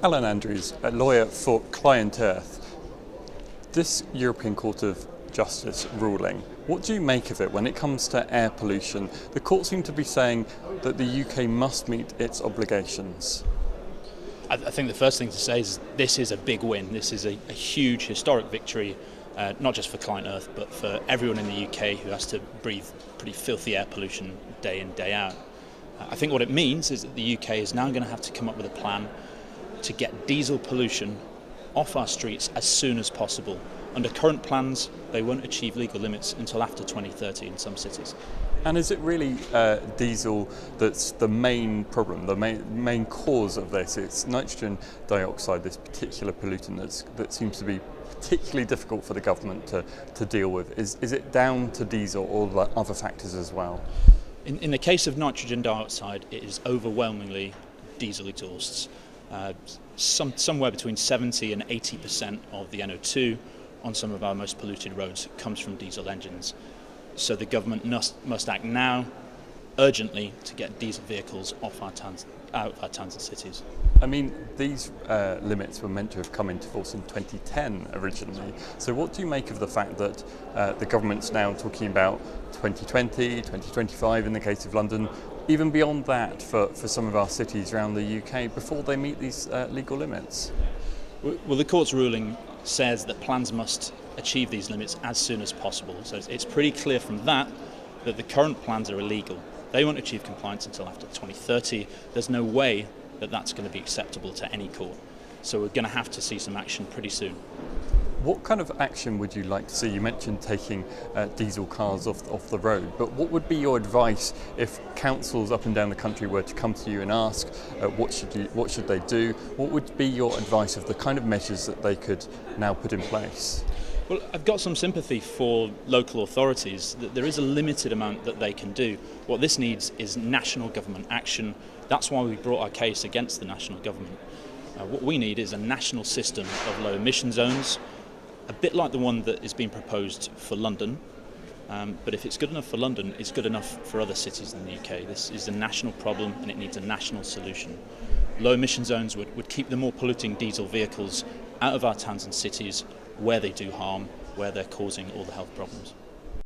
Alan Andrews, a lawyer for Client Earth. This European Court of Justice ruling, what do you make of it when it comes to air pollution? The court seem to be saying that the UK must meet its obligations. I think the first thing to say is this is a big win. This is a huge historic victory, not just for Client Earth, but for everyone in the UK who has to breathe pretty filthy air pollution day in, day out. I think what it means is that the UK is now going to have to come up with a plan to get diesel pollution off our streets as soon as possible. Under current plans, they won't achieve legal limits until after 2030 in some cities. And is it really diesel that's the main problem, the main cause of this? It's nitrogen dioxide, this particular pollutant that seems to be particularly difficult for the government to deal with. Is it down to diesel or the other factors as well? In the case of nitrogen dioxide, it is overwhelmingly diesel exhausts. Somewhere between 70 and 80% of the NO2 on some of our most polluted roads comes from diesel engines. So the government must act now, urgently, to get diesel vehicles out of our towns and cities. I mean, these limits were meant to have come into force in 2010 originally. So what do you make of the fact that the government's now talking about 2020, 2025 in the case of London, even beyond that for some of our cities around the UK before they meet these legal limits? Well, the court's ruling says that plans must achieve these limits as soon as possible. So it's pretty clear from that the current plans are illegal. They won't achieve compliance until after 2030. There's no way that that's going to be acceptable to any court. So we're going to have to see some action pretty soon. What kind of action would you like to see? You mentioned taking diesel cars off the road, but what would be your advice if councils up and down the country were to come to you and ask what should they do? What would be your advice of the kind of measures that they could now put in place? Well, I've got some sympathy for local authorities. That there is a limited amount that they can do. What this needs is national government action. That's why we brought our case against the national government. What we need is a national system of low emission zones, a bit like the one that is being proposed for London. But if it's good enough for London, it's good enough for other cities in the UK. This is a national problem and it needs a national solution. Low emission zones would keep the more polluting diesel vehicles out of our towns and cities where they do harm, where they're causing all the health problems.